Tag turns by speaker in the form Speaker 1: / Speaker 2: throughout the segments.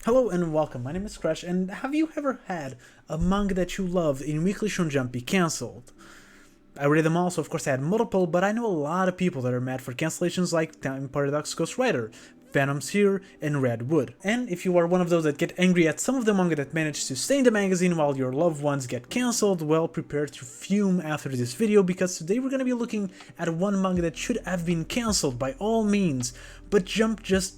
Speaker 1: Hello and welcome, my name is Crash, and have you ever had a manga that you loved in Weekly Shonen Jump be cancelled? I read them all, so of course I had multiple, but I know a lot of people that are mad for cancellations like Time Paradox Ghost Rider, Phantom Seer, and Redwood. And if you are one of those that get angry at some of the manga that managed to stay in the magazine while your loved ones get cancelled, well, prepare to fume after this video, because today we're gonna be looking at one manga that should have been cancelled by all means, but Jump just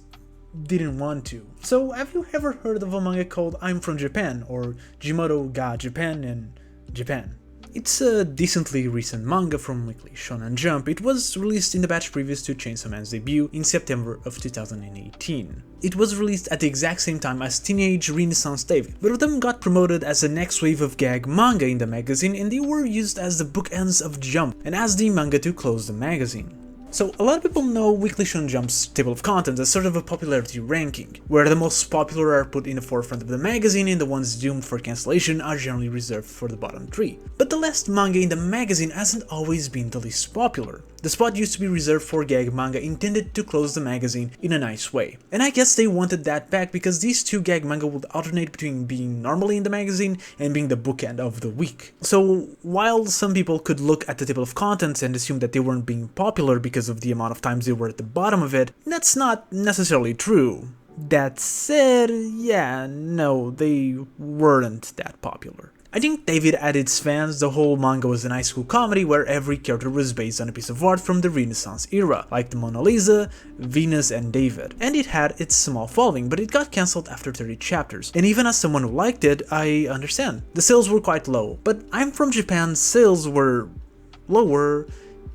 Speaker 1: didn't want to. So have you ever heard of a manga called I'm from Japan, or Jimoto Ga Japan in Japan? It's a decently recent manga from Weekly Shonen Jump. It was released in the batch previous to Chainsaw Man's debut in September of 2018. It was released at the exact same time as Teenage Renaissance David. Both of them got promoted as the next wave of gag manga in the magazine, and they were used as the bookends of Jump and as the manga to close the magazine. So a lot of people know Weekly Shonen Jump's table of contents as sort of a popularity ranking, where the most popular are put in the forefront of the magazine and the ones doomed for cancellation are generally reserved for the bottom 3. But the last manga in the magazine hasn't always been the least popular. The spot used to be reserved for gag manga intended to close the magazine in a nice way. And I guess they wanted that back because these two gag manga would alternate between being normally in the magazine and being the bookend of the week. So while some people could look at the table of contents and assume that they weren't being popular because of the amount of times they were at the bottom of it, that's not necessarily true. That said, yeah, no, they weren't that popular. I think David had its fans. The whole manga was an high school comedy where every character was based on a piece of art from the Renaissance era, like the Mona Lisa, Venus, and David. And it had its small following, but it got cancelled after 30 chapters. And even as someone who liked it, I understand. The sales were quite low, but I'm from Japan's sales were lower,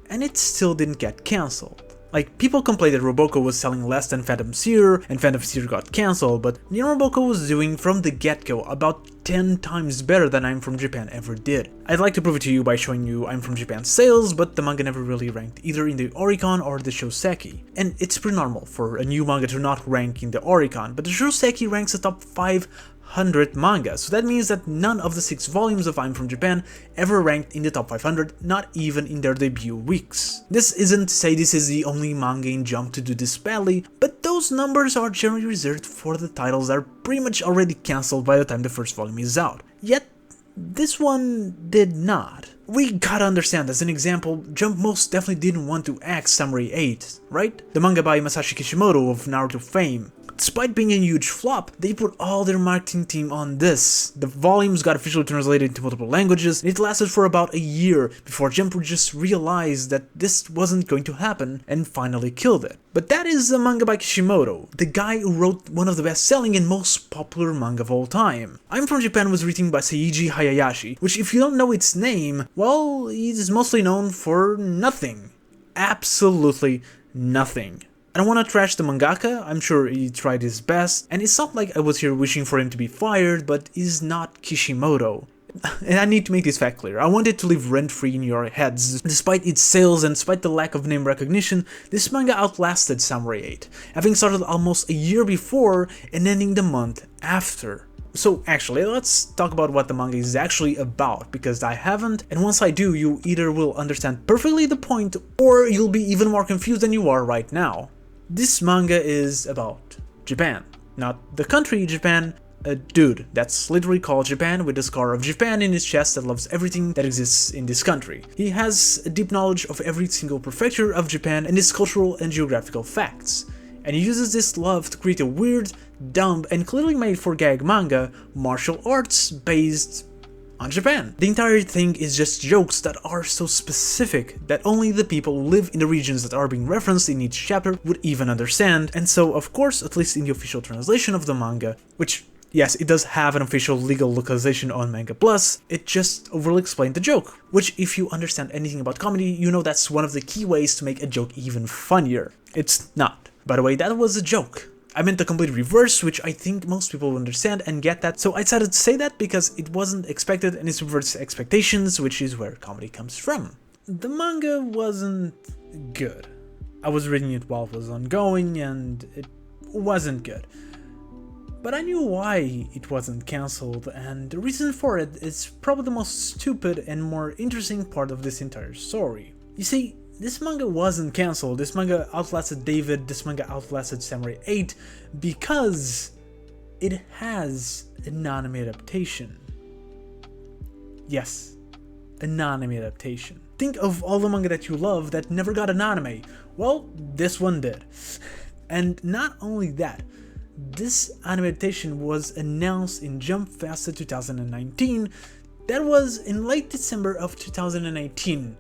Speaker 1: and it still didn't get cancelled. Like, people complained that Roboko was selling less than Phantom Seer, and Phantom Seer got cancelled, but Roboko was doing from the get-go about 10 times better than I'm from Japan ever did. I'd like to prove it to you by showing you I'm from Japan's sales, but the manga never really ranked either in the Oricon or the Shoseki. And it's pretty normal for a new manga to not rank in the Oricon, but the Shoseki ranks the top 500 manga, so that means that none of the 6 volumes of I'm from Japan ever ranked in the top 500, not even in their debut weeks. This isn't to say this is the only manga in Jump to do this badly, but those numbers are generally reserved for the titles that are pretty much already cancelled by the time the first volume is out. Yet, this one did not. We gotta understand, as an example, Jump most definitely didn't want to axe Samurai 8, right? The manga by Masashi Kishimoto of Naruto fame. Despite being a huge flop, they put all their marketing team on this. The volumes got officially translated into multiple languages, and it lasted for about a year before Jump just realized that this wasn't going to happen and finally killed it. But that is a manga by Kishimoto, the guy who wrote one of the best-selling and most popular manga of all time. I'm from Japan was written by Seiji Hayashi, which if you don't know its name, well, he's mostly known for nothing. Absolutely nothing. I don't want to trash the mangaka, I'm sure he tried his best, and it's not like I was here wishing for him to be fired, but he's not Kishimoto. And I need to make this fact clear, I want it to live rent-free in your heads. Despite its sales and despite the lack of name recognition, this manga outlasted Samurai 8, having started almost a year before and ending the month after. So actually, let's talk about what the manga is actually about, because I haven't, and once I do, you either will understand perfectly the point, or you'll be even more confused than you are right now. This manga is about Japan. Not the country Japan, a dude that's literally called Japan with the scar of Japan in his chest that loves everything that exists in this country. He has a deep knowledge of every single prefecture of Japan and its cultural and geographical facts. And he uses this love to create a weird, dumb, and clearly made for gag manga, martial arts based on Japan. The entire thing is just jokes that are so specific that only the people who live in the regions that are being referenced in each chapter would even understand, and so of course, at least in the official translation of the manga, which yes, it does have an official legal localization on Manga Plus, it just overly explained the joke, which if you understand anything about comedy, you know that's one of the key ways to make a joke even funnier. It's not. By the way, that was a joke. I meant the complete reverse, which I think most people will understand and get that, so I decided to say that because it wasn't expected and it reverts expectations, which is where comedy comes from. The manga wasn't good. I was reading it while it was ongoing and it wasn't good. But I knew why it wasn't cancelled, and the reason for it is probably the most stupid and more interesting part of this entire story. You see, this manga wasn't cancelled, this manga outlasted David, this manga outlasted Samurai 8 because it has an anime adaptation. Yes, an anime adaptation. Think of all the manga that you love that never got an anime. Well, this one did. And not only that, this anime adaptation was announced in Jump Festa 2019. That was in late December of 2018.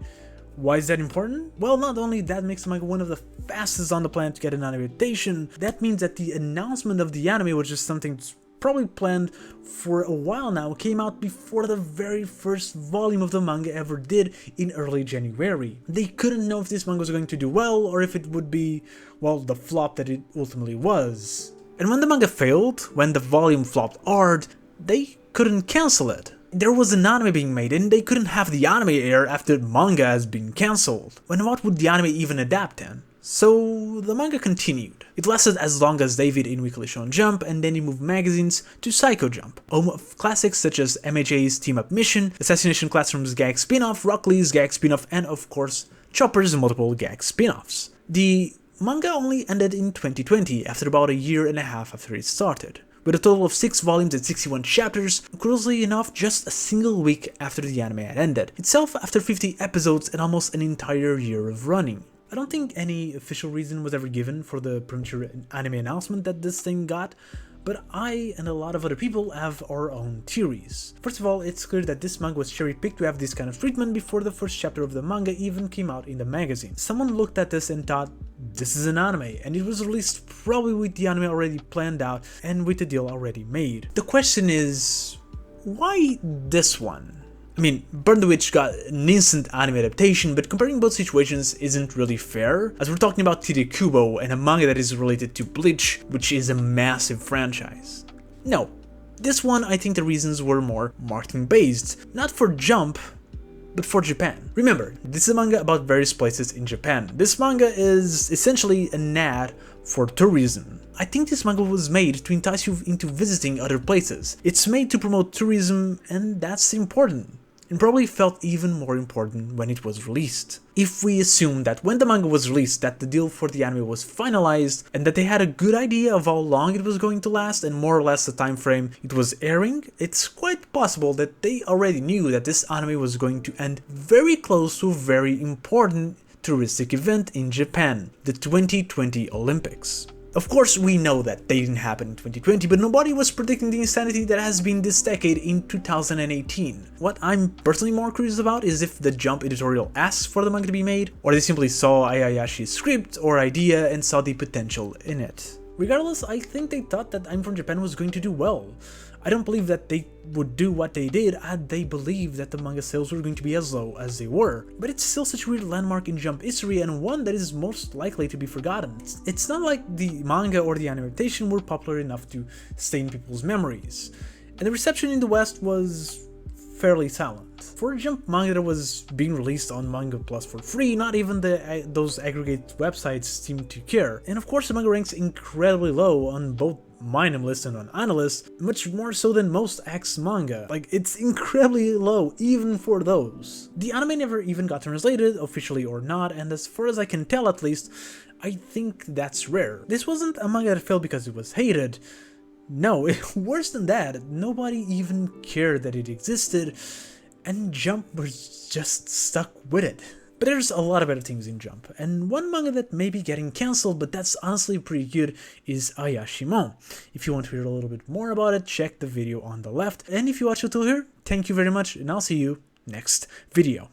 Speaker 1: Why is that important? Well, not only that makes the manga one of the fastest on the planet to get an anime adaptation, that means that the announcement of the anime, which is something that's probably planned for a while now, came out before the very first volume of the manga ever did in early January. They couldn't know if this manga was going to do well or if it would be, well, the flop that it ultimately was. And when the manga failed, when the volume flopped hard, they couldn't cancel it. There was an anime being made and they couldn't have the anime air after manga has been cancelled. And what would the anime even adapt then? So the manga continued. It lasted as long as David in Weekly Shonen Jump, and then he moved magazines to Psycho Jump, home of classics such as MHA's Team Up Mission, Assassination Classroom's gag spin-off, Rock Lee's gag spin-off, and of course, Chopper's multiple gag spin-offs. The manga only ended in 2020, after about a year and a half after it started, with a total of 6 volumes and 61 chapters, curiously enough just a single week after the anime had ended, itself after 50 episodes and almost an entire year of running. I don't think any official reason was ever given for the premature anime announcement that this thing got, but I and a lot of other people have our own theories. First of all, it's clear that this manga was cherry-picked to have this kind of treatment before the first chapter of the manga even came out in the magazine. Someone looked at this and thought, this is an anime, and it was released probably with the anime already planned out and with the deal already made. The question is, why this one? I mean, Burn the Witch got an instant anime adaptation, but comparing both situations isn't really fair, as we're talking about Tite Kubo and a manga that is related to Bleach, which is a massive franchise. No, this one I think the reasons were more marketing based, not for Jump, but for Japan. Remember, this is a manga about various places in Japan. This manga is essentially an ad for tourism. I think this manga was made to entice you into visiting other places. It's made to promote tourism, and that's important. And probably felt even more important when it was released. If we assume that when the manga was released that the deal for the anime was finalized and that they had a good idea of how long it was going to last and more or less the time frame it was airing, it's quite possible that they already knew that this anime was going to end very close to a very important touristic event in Japan, the 2020 Olympics. Of course, we know that they didn't happen in 2020, but nobody was predicting the insanity that has been this decade in 2018. What I'm personally more curious about is if the Jump editorial asks for the manga to be made, or they simply saw Ayayashi's script or idea and saw the potential in it. Regardless, I think they thought that I'm from Japan was going to do well. I don't believe that they would do what they did had they believed that the manga sales were going to be as low as they were. But it's still such a weird landmark in Jump history and one that is most likely to be forgotten. It's not like the manga or the anime adaptation were popular enough to stay in people's memories. And the reception in the West was fairly silent. For a Jump manga that was being released on Manga Plus for free, not even those aggregate websites seemed to care. And of course the manga ranks incredibly low on both my name list and on Analyst, much more so than most X manga. Like, it's incredibly low even for those. The anime never even got translated, officially or not, and as far as I can tell at least, I think that's rare. This wasn't a manga that failed because it was hated. No, worse than that, nobody even cared that it existed, and Jump was just stuck with it. But there's a lot of better things in Jump, and one manga that may be getting cancelled, but that's honestly pretty good, is Ayashimon. If you want to hear a little bit more about it, check the video on the left, and if you watched it till here, thank you very much, and I'll see you next video.